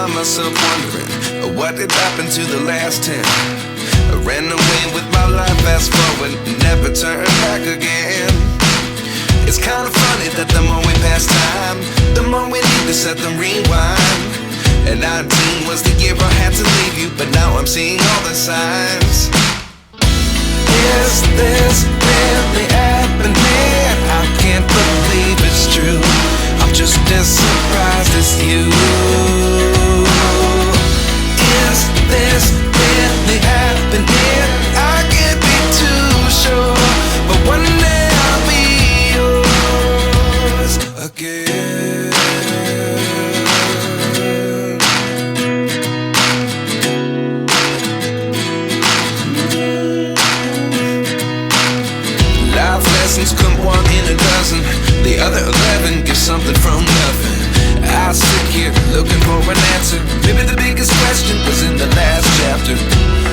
find myself wondering what did happen to the last 10. I ran away with my life, fast forward, never turn back again. It's kind of funny that the more we pass time, the more we need to set the rewind. And 19 was the year I had to leave you, but now I'm seeing all the signs. Is this really happening? I can't believe it's true. I'm just as surprised as you. Is this really happening? I can't be too sure, but one day I'll be yours again. Life lessons come one in a dozen. The other 11 get something from nothing. I sit here looking for an answer. Maybe the biggest question was in the last chapter.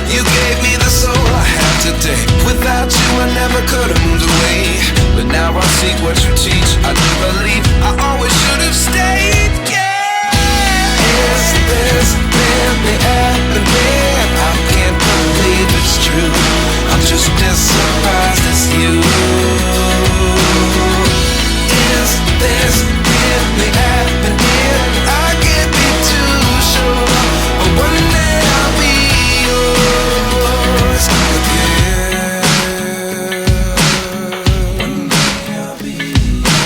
You gave me the soul I have today. Without you I never could have moved away. But now I see what you teach. I do believe I always should have stayed. Yeah. Is this really happening? I can't believe it's true. I'm just as surprised as you. Is this really happening? I can't be too sure, but one day I'll be yours again. One day I'll be yours.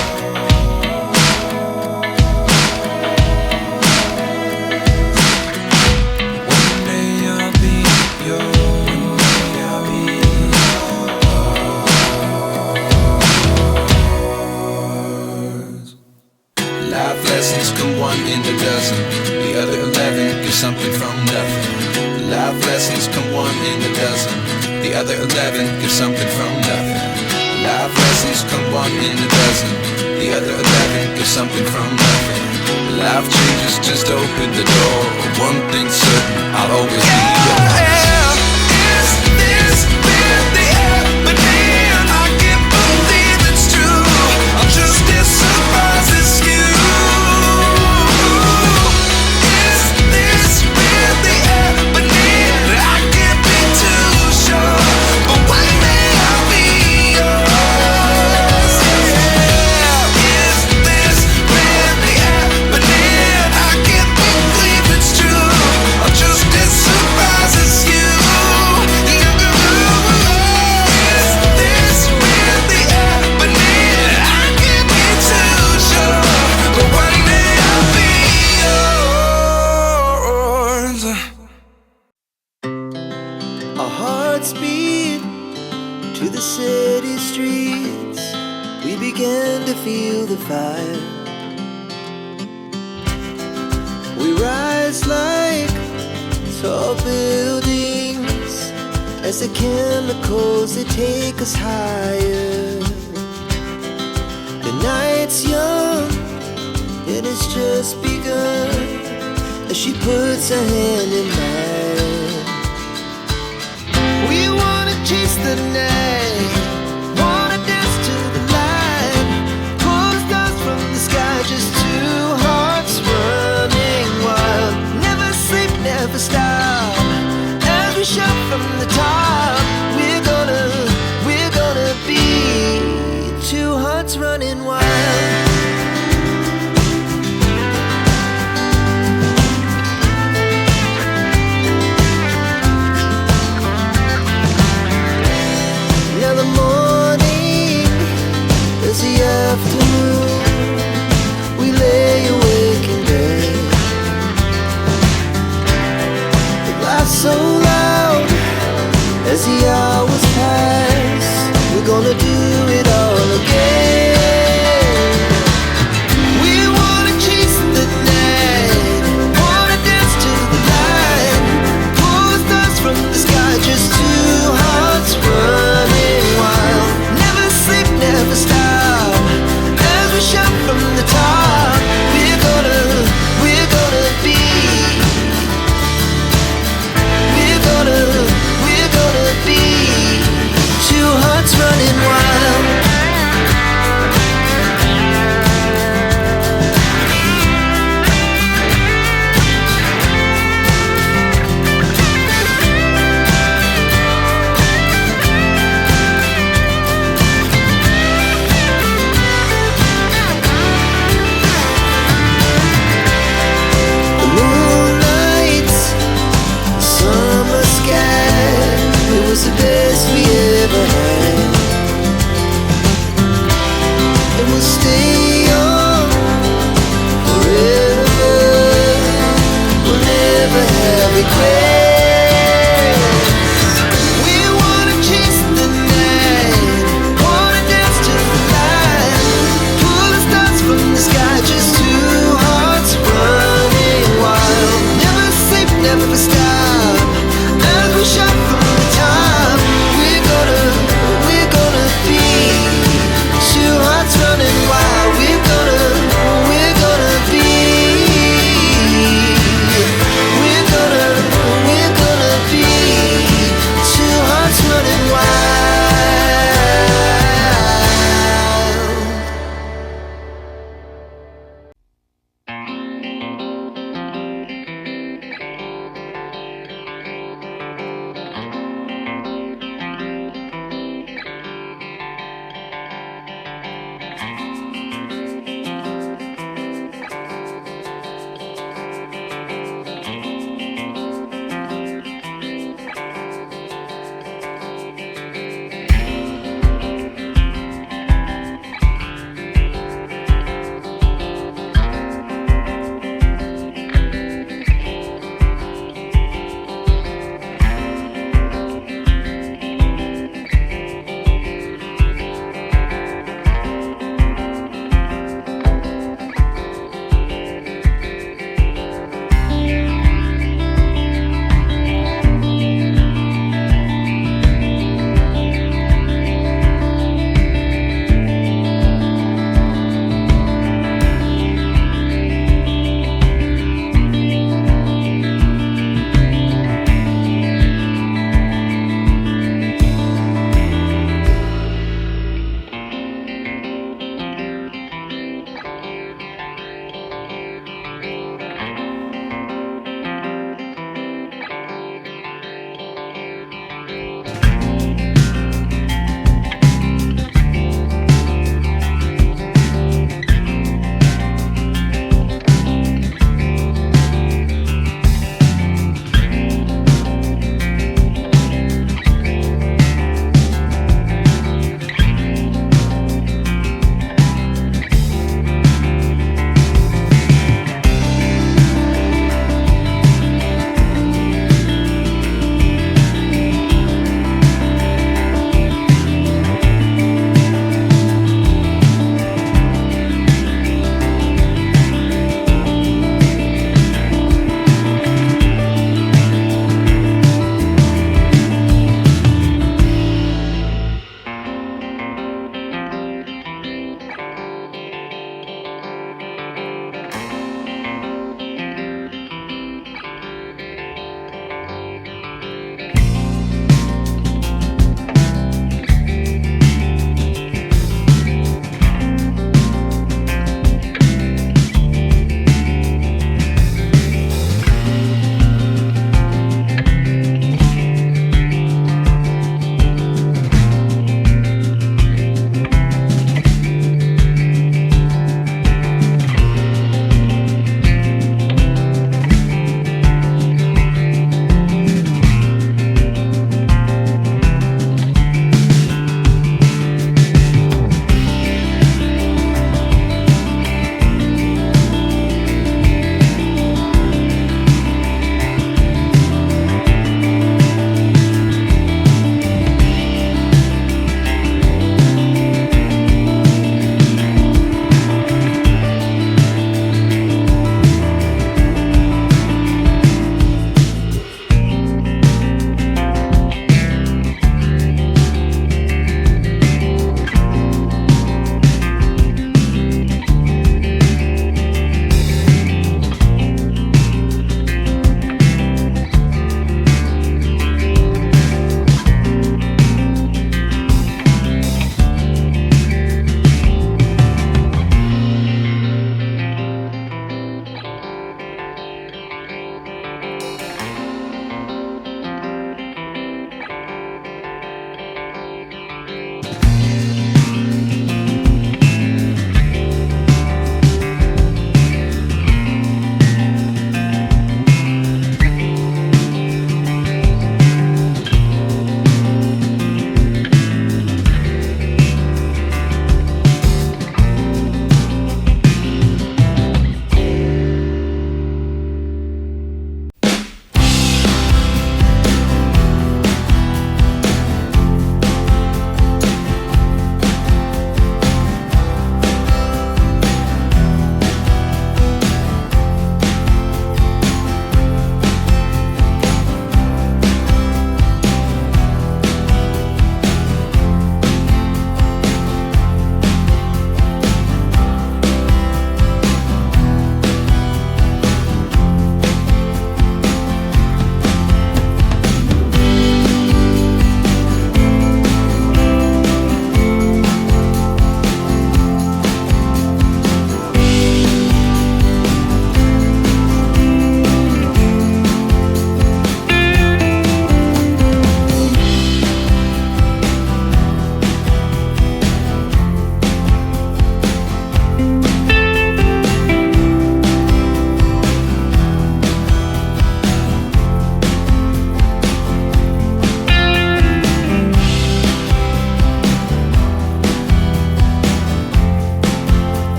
One day I'll be yours. I'll be yours. Life lessons come one in a dozen. The other 11 get something from nothing. Life lessons come one in a dozen. The other 11 get something from nothing. Life lessons come one in a dozen. The other 11 get something from nothing. Life changes just open the door. One thing's certain, I'll always be yours. Is this really happening? I can't believe it's true. I'm just as surprised as you. Is this really happening? I can't be too sure, but one day I'll be yours. Yeah. Is this really happening? I can't believe it's true. I'm just as surprised as you. Is this really happening? I can't be too sure, but one day I'll be yours. Our hearts beat to the city streets. We began to feel the fire. We rise like tall buildings as the chemicals they take us higher. The night's young, it has just begun as she puts her hand in mine. We wanna chase the night, wanna dance to the light, pull the stars from the sky, just two hearts running wild. Never sleep, never stop, as we shout from the top. We're gonna be two hearts running wild.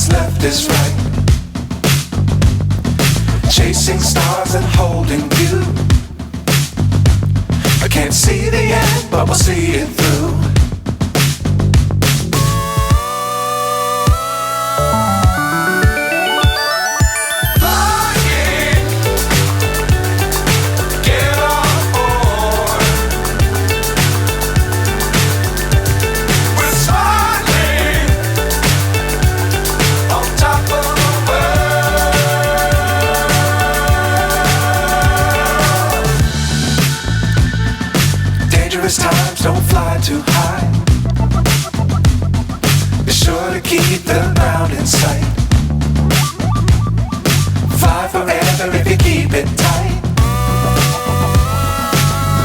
what's left is right. Chasing stars and holding you. I can't see the end, but we'll see it through. Times don't fly too high. Be sure to keep the ground in sight. Fly forever if you keep it tight.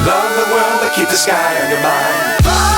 Love the world but keep the sky on your mind. Fly.